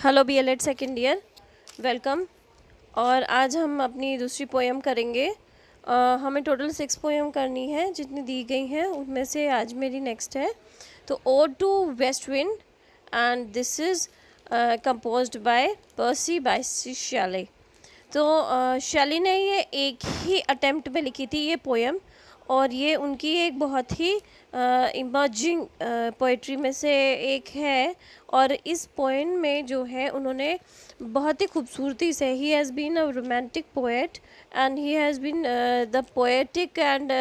Hello B.El.Ed second year, welcome. और आज हम अपनी दूसरी पोएम करेंगे। हमें टोटल 6 पोएम करनी है जितनी दी गई हैं, उनमें से आज मेरी नेक्स्ट है। तो ode to west wind, and this is composed by Percy Bysshe Shelley. तो शैली ने ये एक ही अटेम्प्ट में लिखी थी ये पोएम, और ये उनकी एक बहुत ही इमर्जिंग पोइट्री में से एक है। और इस पोएम में जो है उन्होंने बहुत ही खूबसूरती से, he has been a romantic poet and he has been the poetic and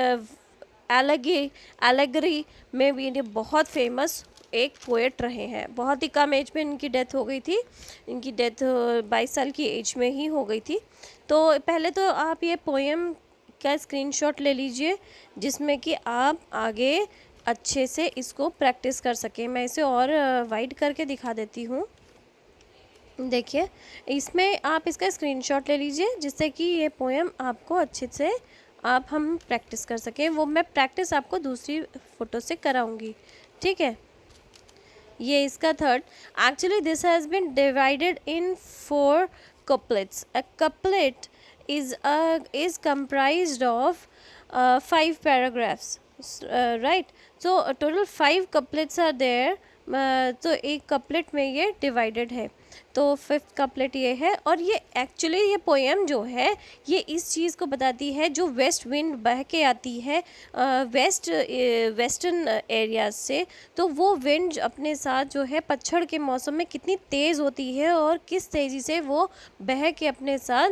allegory में भी ये बहुत फेमस एक पोएट रहे हैं। बहुत ही कम एज में इनकी डेथ हो गई थी। इनकी डेथ 22 साल की एज में ही हो गई थी। तो पहले तो आप ये पोएम का स्क्रीनशॉट ले लीजिए, जिसमें कि आप आगे अच्छे से इसको प्रैक्टिस कर सकें। मैं इसे और वाइड करके दिखा देती हूँ। देखिए, इसमें आप इसका स्क्रीनशॉट ले लीजिए, जिससे कि ये पोएम आपको अच्छे से हम प्रैक्टिस कर सकें। वो मैं प्रैक्टिस आपको दूसरी फ़ोटो से कराऊंगी, ठीक है। ये इसका third. Actually this has been divided in 4 couplets. A couplet is comprised of 5 paragraphs, right? So total 5 couplets are there. तो एक कपलेट में ये डिवाइडेड है। तो 5th कपलेट ये है, और ये एक्चुअली ये पोएम जो है ये इस चीज़ को बताती है, जो वेस्ट विंड बह के आती है वेस्टर्न एरियाज से। तो वो विंड अपने साथ जो है पतझड़ के मौसम में कितनी तेज़ होती है, और किस तेज़ी से वो बह के अपने साथ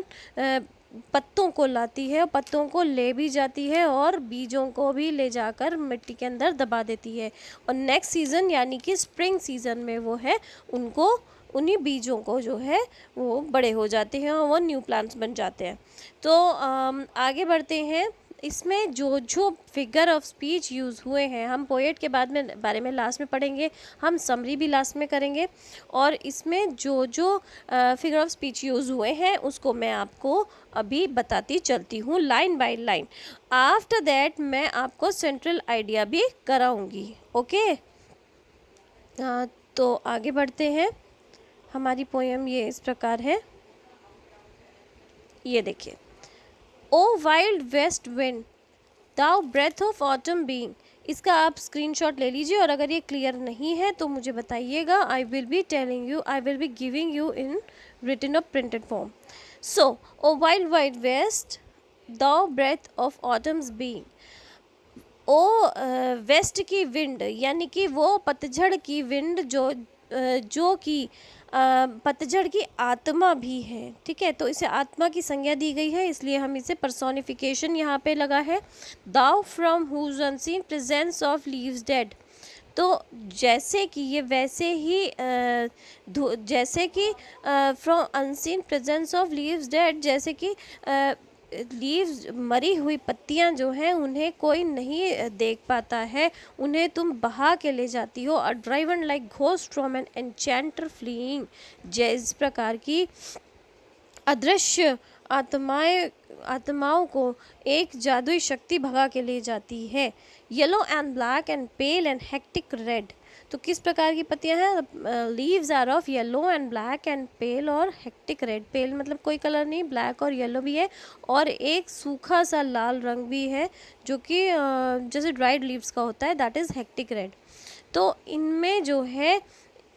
पत्तों को लाती है, और पत्तों को ले भी जाती है, और बीजों को भी ले जाकर मिट्टी के अंदर दबा देती है। और नेक्स्ट सीज़न यानी कि स्प्रिंग सीज़न में वो है उनको, उन्हीं बीजों को जो है वो बड़े हो जाते हैं और वो न्यू प्लांट्स बन जाते हैं। तो आगे बढ़ते हैं। इसमें जो जो फिगर ऑफ स्पीच यूज़ हुए हैं, हम पोएट के बारे में लास्ट में पढ़ेंगे, हम समरी भी लास्ट में करेंगे। और इसमें जो जो फिगर ऑफ स्पीच यूज़ हुए हैं उसको मैं आपको अभी बताती चलती हूँ line by line. After that मैं आपको सेंट्रल आइडिया भी कराऊंगी, ओके। तो आगे बढ़ते हैं। हमारी पोएम ये इस प्रकार है, ये देखिए। O wild west wind, thou breath of autumn's being. इसका आप स्क्रीनशॉट ले लीजिए, और अगर ये क्लियर नहीं है तो मुझे बताइएगा। I will be telling you, I will be giving you in written और printed form. So O wild wild west, thou breath of autumn's being. O west की विंड, यानी कि वो पतझड़ की विंड जो कि पतझड़ की आत्मा भी है, ठीक है। तो इसे आत्मा की संज्ञा दी गई है, इसलिए हम इसे पर्सोनिफिकेशन यहाँ पे लगा है। Thou from whose unseen presence of leaves dead. तो जैसे कि ये वैसे ही जैसे कि from unseen presence of leaves dead, जैसे कि लीव्स, मरी हुई पत्तियां जो हैं उन्हें कोई नहीं देख पाता है, उन्हें तुम बहा के ले जाती हो। और driven like ghost from an enchanter fleeing, जिस प्रकार की अदृश्य आत्माओं को एक जादुई शक्ति भगा के ले जाती है। Yellow and black and pale and hectic red. तो किस प्रकार की पत्तियां हैं? Leaves are of yellow and black and pale और हेक्टिक रेड। पेल मतलब कोई कलर नहीं, ब्लैक और येलो भी है, और एक सूखा सा लाल रंग भी है, जो कि जैसे ड्राइड लीव्स का होता है, दैट इज़ हेक्टिक रेड। तो इनमें जो है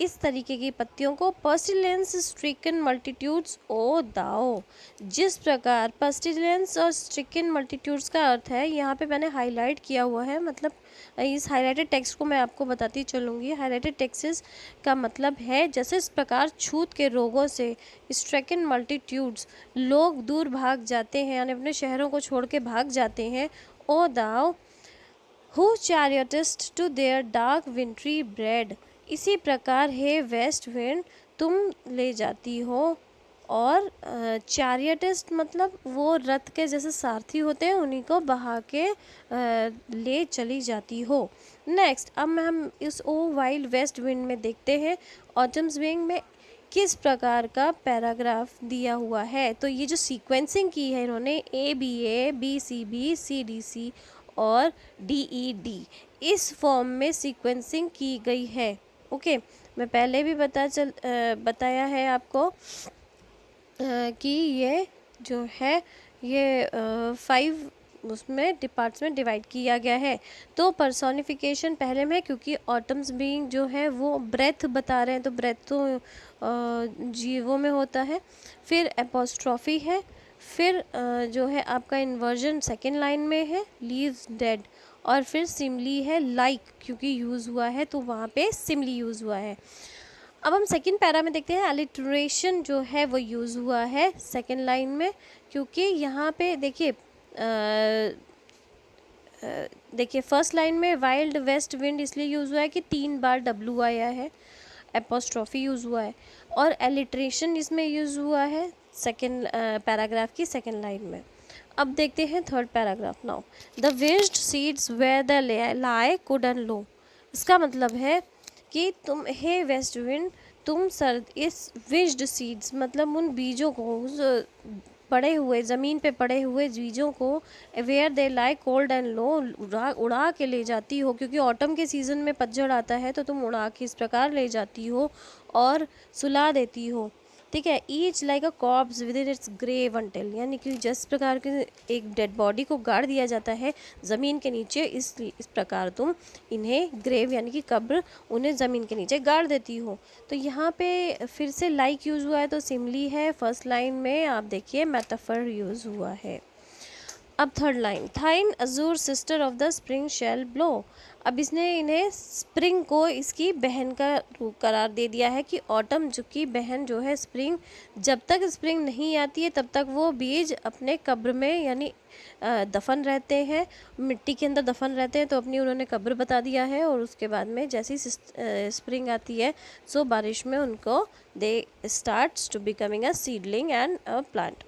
इस तरीके की पत्तियों को पर्स्टिलेंस स्ट्रिकन मल्टीट्यूड्स ओ दाओ। जिस प्रकार पर्स्टिलेंस और स्ट्रिकन मल्टीट्यूड्स का अर्थ है, यहाँ पे मैंने हाईलाइट किया हुआ है, मतलब इस हाईलाइटेड टेक्स्ट को मैं आपको बताती चलूँगी। हाईलाइटेड टेक्स्ट का मतलब है, जैसे इस प्रकार छूत के रोगों से स्ट्रिकन मल्टीट्यूड्स, लोग दूर भाग जाते हैं, यानी अपने शहरों को छोड़ के भाग जाते हैं। O thou who chariotest to their dark wintry bread. इसी प्रकार है वेस्ट विंड, तुम ले जाती हो, और चैरियटिस्ट मतलब वो रथ के जैसे सारथी होते हैं, उन्हीं को बहा के ले चली जाती हो। नेक्स्ट, अब हम इस ओ वाइल्ड वेस्ट विंड में देखते हैं ऑटम्स विंग में किस प्रकार का पैराग्राफ दिया हुआ है। तो ये जो सीक्वेंसिंग की है इन्होंने, ABA, BCB, CDC और DED, इस फॉर्म में सीक्वेंसिंग की गई है, ओके, मैं पहले भी बताया है आपको कि ये जो है ये 5 उसमें पार्ट्स में डिवाइड किया गया है। तो पर्सोनिफिकेशन पहले में, क्योंकि ऑटम्स बीइंग जो है वो ब्रेथ बता रहे हैं, तो ब्रेथ तो जीवों में होता है। फिर एपोस्ट्रॉफी है, फिर जो है आपका इन्वर्जन सेकेंड लाइन में है, लीव्स डेड, और फिर सिमली है लाइक, क्योंकि यूज़ हुआ है तो वहाँ पे सिमली यूज़ हुआ है। अब हम सेकंड पैरा में देखते हैं, अलिटरेशन जो है वो यूज़ हुआ है सेकंड लाइन में, क्योंकि यहाँ पे देखिए फर्स्ट लाइन में वाइल्ड वेस्ट विंड इसलिए यूज़ हुआ है कि 3 बार डब्लू आया है, एपोस्ट्रॉफी यूज़ हुआ है, और एलिट्रेशन इसमें यूज़ हुआ है सेकंड पैराग्राफ की सेकंड लाइन में। अब देखते हैं third paragraph now. The winged seeds where they lie cold and low. इसका मतलब है कि तुम हे वेस्ट विंड, तुम सर्द इस विज्ड सीड्स मतलब उन बीजों को, उस पड़े हुए ज़मीन पे पड़े हुए बीजों को, where they lie cold and low, उड़ा के ले जाती हो, क्योंकि ऑटम के सीज़न में पतझड़ आता है तो तुम उड़ा के इस प्रकार ले जाती हो और सुला देती हो, ठीक है। Each like a corpse within its grave until, यानी कि जिस प्रकार के एक डेड बॉडी को गाड़ दिया जाता है ज़मीन के नीचे, इस प्रकार तुम इन्हें ग्रेव यानी कि कब्र, उन्हें ज़मीन के नीचे गाड़ देती हो। तो यहाँ पे फिर से लाइक यूज़ हुआ है तो सिमली है, फर्स्ट लाइन में आप देखिए मेटाफर यूज़ हुआ है। अब third line, thine azure sister of the spring shall blow. अब इसने इन्हें स्प्रिंग को इसकी बहन का रूप करार दे दिया है कि ऑटम जो की बहन जो है स्प्रिंग, जब तक स्प्रिंग नहीं आती है तब तक वो बीज अपने कब्र में यानी दफन रहते हैं, मिट्टी के अंदर दफन रहते हैं, तो अपनी उन्होंने कब्र बता दिया है। और उसके बाद में जैसी स्प्रिंग आती है सो बारिश में उनको they starts to becoming a seedling and a plant.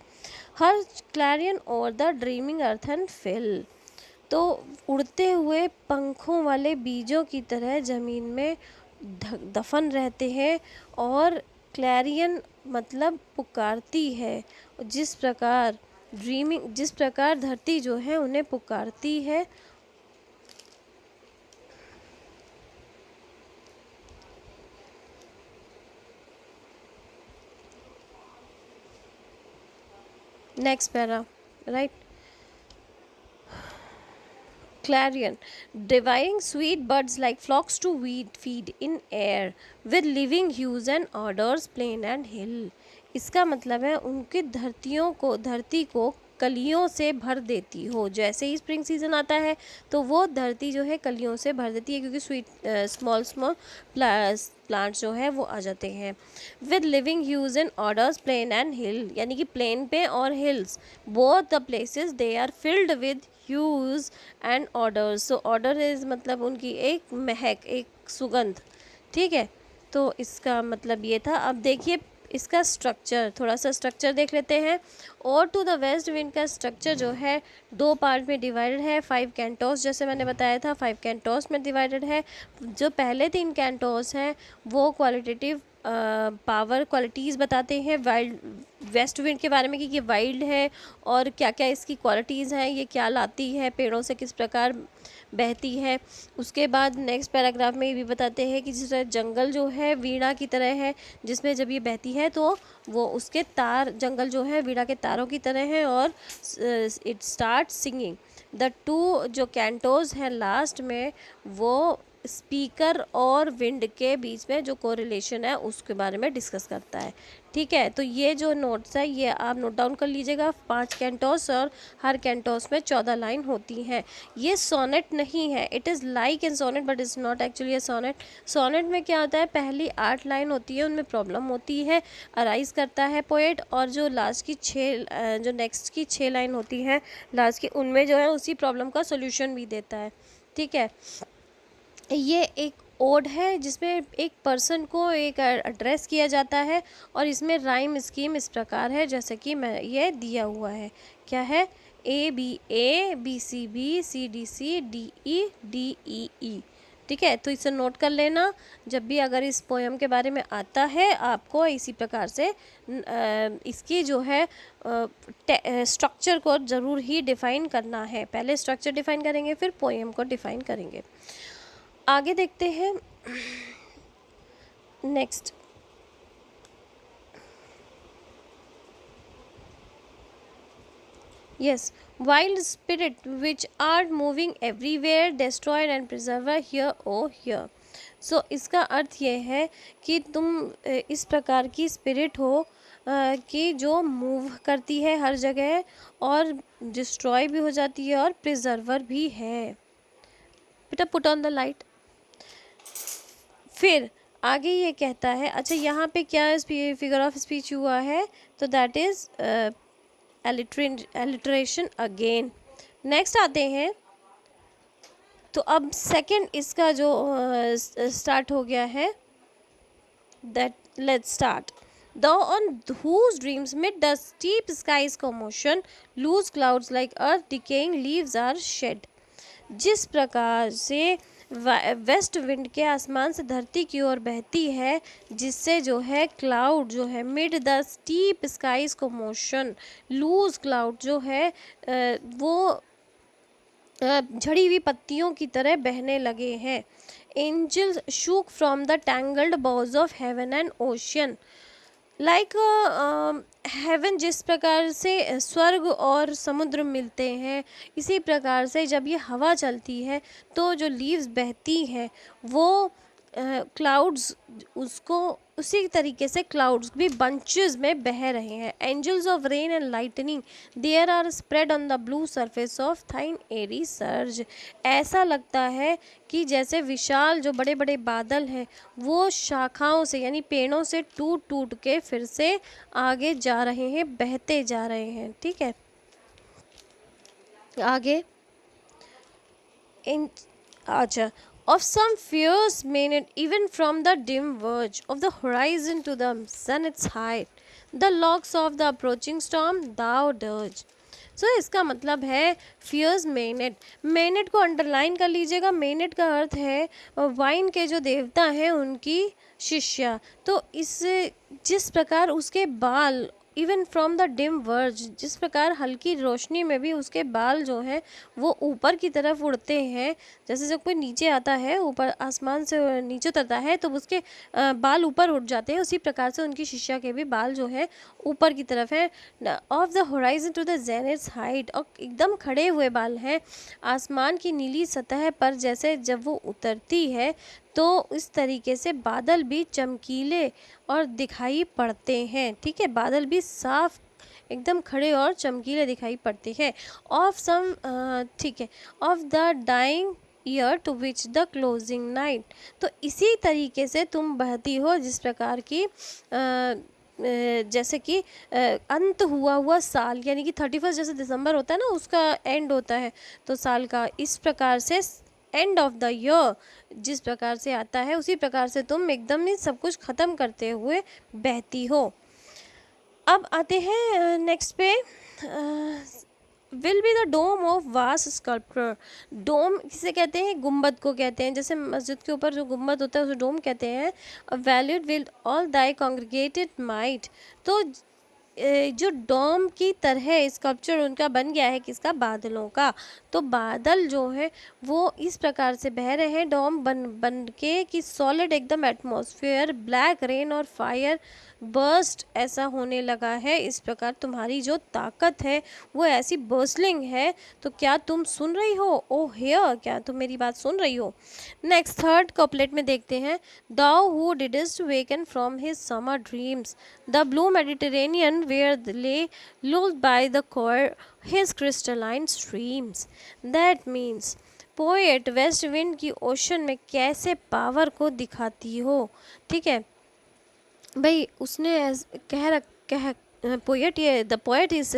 Her clarion over the dreaming earth and fill. तो उड़ते हुए पंखों वाले बीजों की तरह ज़मीन में दफन रहते हैं, और क्लैरियन मतलब पुकारती है, जिस प्रकार जिस प्रकार धरती जो है उन्हें पुकारती है। Next para, right. Clarion, devouring sweet buds like flocks to feed in air with living hues and odors plain and hill। इसका मतलब है उनकी धरती को कलियों से भर देती हो। जैसे ही स्प्रिंग सीजन आता है तो वो धरती जो है कलियों से भर देती है, क्योंकि स्मॉल प्लांट्स जो है वो आ जाते हैं। With living hues and odours plain and hill, यानी कि प्लेन पे और hills, both the places they are filled with hues and odours. So odour is मतलब उनकी एक महक, एक सुगंध, ठीक है। तो इसका मतलब ये था। अब देखिए इसका स्ट्रक्चर, थोड़ा सा स्ट्रक्चर देख लेते हैं। और टू द वेस्ट विंड का स्ट्रक्चर जो है 2 पार्ट में डिवाइडेड है। 5 कैंटोस, जैसे मैंने बताया था 5 कैंटोस में डिवाइडेड है। जो पहले 3 कैंटोस हैं वो क्वालिटेटिव पावर क्वालिटीज़ बताते हैं वाइल्ड वेस्ट विंड के बारे में, कि ये वाइल्ड है और क्या क्या इसकी क्वालिटीज़ हैं, ये क्या लाती है, पेड़ों से किस प्रकार बहती है। उसके बाद नेक्स्ट पैराग्राफ में ये भी बताते हैं कि जिस तरह जंगल जो है वीणा की तरह है, जिसमें जब ये बहती है तो वो उसके तार, जंगल जो है वीणा के तारों की तरह है, और इट स्टार्ट सिंगिंग। द 2 जो कैंटोज हैं लास्ट में वो स्पीकर और विंड के बीच में जो कोरिलेशन है उसके बारे में डिस्कस करता है, ठीक है। तो ये जो नोट्स है ये आप नोट डाउन कर लीजिएगा। 5 कैंटोस और हर कैंटोस में 14 लाइन होती हैं। ये सोनेट नहीं है, it is like in sonnet but is not actually a sonnet. Sonnet में क्या होता है, पहली 8 लाइन होती है उनमें प्रॉब्लम होती है, अराइज करता है पोएट, और जो लास्ट की 6 जो नेक्स्ट की 6 लाइन होती हैं लास्ट की, उनमें जो है उसी प्रॉब्लम का सोल्यूशन भी देता है, ठीक है। ये एक ओड है जिसमें एक पर्सन को एक एड्रेस किया जाता है, और इसमें राइम स्कीम इस प्रकार है जैसे कि मैं ये दिया हुआ है। क्या है, A B C B C D C D E D E E, ठीक है। तो इसे नोट कर लेना, जब भी अगर इस पोएम के बारे में आता है आपको इसी प्रकार से इसकी जो है स्ट्रक्चर को ज़रूर ही डिफ़ाइन करना है। पहले स्ट्रक्चर डिफ़ाइन करेंगे फिर पोएम को डिफ़ाइन करेंगे। आगे देखते हैं। Next, yes, wild spirit which are moving everywhere, destroyed and preserver here or here. So इसका अर्थ ये है कि तुम इस प्रकार की स्पिरिट हो कि जो मूव करती है हर जगह और डिस्ट्रॉय भी हो जाती है और प्रिजर्वर भी है। बेटा पुट ऑन द लाइट। फिर आगे ये कहता है, अच्छा यहाँ पे क्या फिगर ऑफ स्पीच हुआ है, तो that is alliteration again. Next आते हैं, तो अब सेकंड इसका जो स्टार्ट हो गया है, that let's start. Thou on whose dreams mid the steep skies commotion, loose clouds like earth decaying leaves are shed। जिस प्रकार से वेस्ट विंड के आसमान से धरती की ओर बहती है, जिससे जो है क्लाउड जो है मिड द स्टीप स्काइज को मोशन, लूज क्लाउड जो है वो झड़ी हुई पत्तियों की तरह बहने लगे हैं। Angels shook from the tangled boughs of heaven and ocean. Like heaven जिस प्रकार से स्वर्ग और समुद्र मिलते हैं, इसी प्रकार से जब ये हवा चलती है तो जो लीव्स बहती हैं वो क्लाउड्स उसको उसी तरीके से क्लाउड्स भी बंचेस में बह रहे हैं। Angels of rain and lightning there are spread on the blue surface of thine airy surge. ऐसा लगता है कि जैसे विशाल जो बड़े बड़े बादल हैं वो शाखाओं से यानी पेड़ों से टूट टूट के फिर से आगे जा रहे हैं, बहते जा रहे हैं। ठीक है, आगे इन अच्छा, of some fierce minute even from the dim verge of the horizon to the zenith's height, the logs of the approaching storm thou dirge। सो इसका मतलब है फियर्स मेनेट। मेनेट को अंडरलाइन कर लीजिएगा। मेनेट का अर्थ है वाइन के जो देवता हैं उनकी शिष्या। तो इस जिस प्रकार उसके बाल even from the dim verge, जिस प्रकार हल्की रोशनी में भी उसके बाल जो हैं वो ऊपर की तरफ उड़ते हैं। जैसे जब कोई नीचे आता है, ऊपर आसमान से नीचे उतरता है तो उसके बाल ऊपर उठ जाते हैं, उसी प्रकार से उनकी शिष्या के भी बाल जो है ऊपर की तरफ है। Of the horizon to the zenith's height, और एकदम खड़े हुए बाल हैं आसमान की नीली सतह पर। जैसे जब वो उतरती है तो इस तरीके से बादल भी चमकीले और दिखाई पड़ते हैं। ठीक है, बादल भी साफ एकदम खड़े और चमकीले दिखाई पड़ते हैं। ऑफ सम ठीक है, of the dying year to which the closing night. तो इसी तरीके से तुम बहती हो जिस प्रकार की जैसे कि अंत हुआ साल, यानी कि 31 जैसे दिसंबर होता है ना, उसका एंड होता है तो साल का, इस प्रकार से एंड ऑफ द ईयर जिस प्रकार से आता है उसी प्रकार से तुम एकदम ही सब कुछ ख़त्म करते हुए बहती हो। अब आते हैं नेक्स्ट पे, will be the dome of vast sculpture. Dome किसे कहते हैं? गुम्बद को कहते हैं। जैसे मस्जिद के ऊपर जो गुम्बद होता है उसे डोम कहते हैं। Valued will all thy congregated might. तो जो डोम की तरह स्कल्पचर उनका बन गया है, किसका? बादलों का। तो बादल जो है वो इस प्रकार से बह रहे हैं डोम बन के कि सॉलिड एकदम एटमॉस्फेयर, ब्लैक रेन और फायर बर्स्ट ऐसा होने लगा है। इस प्रकार तुम्हारी जो ताकत है वो ऐसी बर्सलिंग है। तो क्या तुम सुन रही हो? ओ हियर, क्या तुम मेरी बात सुन रही हो? नेक्स्ट थर्ड कपलेट में देखते हैं, thou who didst waken from his summer dreams the blue Mediterranean where lay lulled by the choir his crystalline streams। That means poet west wind की ओशन में कैसे पावर को दिखाती हो। ठीक है भाई, उसने कह poet, yeah, the poet is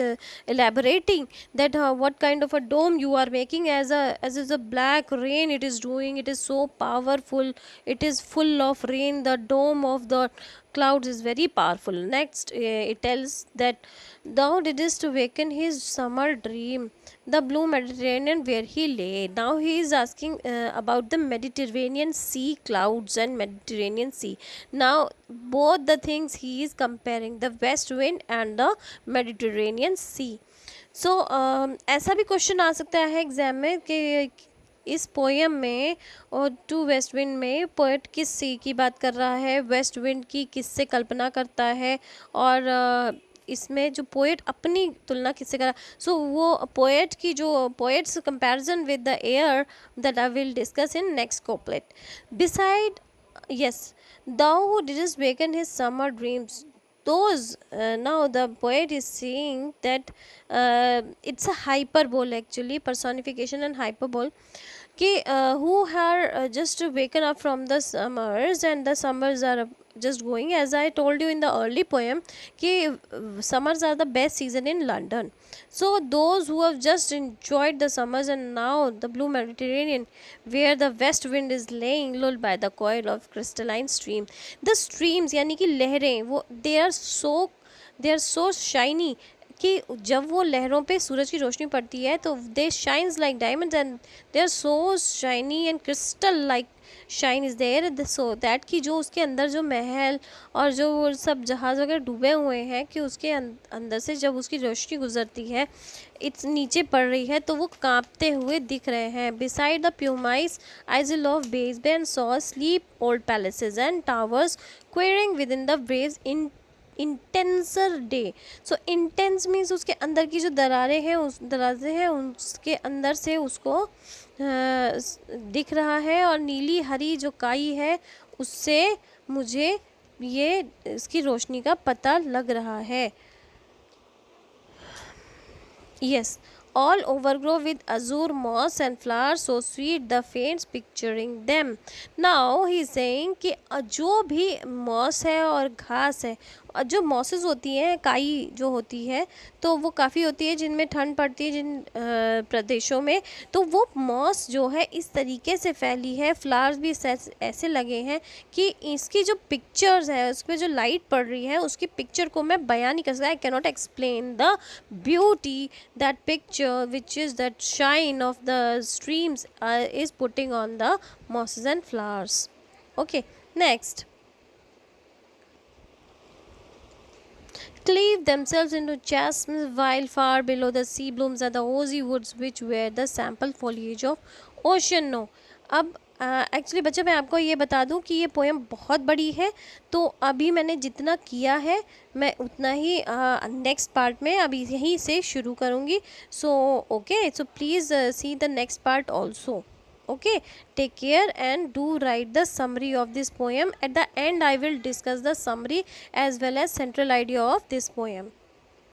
elaborating that what kind of a dome you are making as a black rain it is doing. It is so powerful, it is full of rain. The dome of the clouds is very powerful. Next it tells that thou didst awaken his summer dream, the blue Mediterranean where he lay. Now he is asking about the Mediterranean Sea clouds and Mediterranean Sea. Now both the things he is comparing, the west wind and the Mediterranean Sea. So ऐसा भी question आ सकता है exam में कि इस poem में और to west wind में पोएट किस सी की बात कर रहा है, वेस्ट विंड की किससे कल्पना करता है, और इसमें जो पोएट अपनी तुलना किससे करा, सो वो पोएट की जो poets comparison with the air that I will discuss in next couplet. Beside, yes, thou who didst waken his summer dreams, those now the poet is saying that it's a hyperbole, actually personification and hyperbole, कि who are just waken up from the summers and the summers are just going, as I told you in the early poem कि summers are the best season in London. So those who have just enjoyed the summers and now the blue Mediterranean where the west wind is laying lulled by the coil of crystalline stream, the streams यानी कि लहरें वो they are so shiny कि जब वो लहरों पे सूरज की रोशनी पड़ती है तो they shines like diamonds and they are so shiny and crystal like shine is there, so that कि जो उसके अंदर जो महल और जो वो सब जहाज़ वगैरह डूबे हुए हैं कि उसके अंदर से जब उसकी रोशनी गुजरती है इट्स नीचे पड़ रही है तो वो कांपते हुए दिख रहे हैं. Beside the pumice isle of Baiae's bay and saw sleep old palaces and towers quivering with in the waves in intenser day. So intense means उसके अंदर की जो दरारें हैं उस दराज़ें हैं उसके अंदर से उसको दिख रहा है और नीली हरी जो काई है उससे मुझे ये इसकी रोशनी का पता लग रहा है. Yes, all overgrow with azure moss and flowers so sweet the faints picturing them. Now he is saying कि जो भी मॉस है और घास है, जो मॉसेस होती हैं काई जो होती है तो वो काफ़ी होती है जिनमें ठंड पड़ती है जिन प्रदेशों में, तो वो मॉस जो है इस तरीके से फैली है, फ्लावर्स भी ऐसे लगे हैं कि इसकी जो पिक्चर्स है उस पर जो लाइट पड़ रही है उसकी पिक्चर को मैं बयान नहीं कर सकता. I cannot explain the beauty that picture which is that shine of the streams is putting on the mosses and flowers. Okay, next. Cleave themselves into jasmine while far below the sea blooms are the osier woods which wear the sample foliage of ocean. No, अब actually बच्चे मैं आपको ये बता दूं कि ये poem बहुत बड़ी है तो अभी मैंने जितना किया है मैं उतना ही नेक्स्ट पार्ट में अभी यहीं से शुरू करूँगी. So okay, so please see the next part also. Okay, take care and do write the summary of this poem. At the end I will discuss the summary as well as central idea of this poem.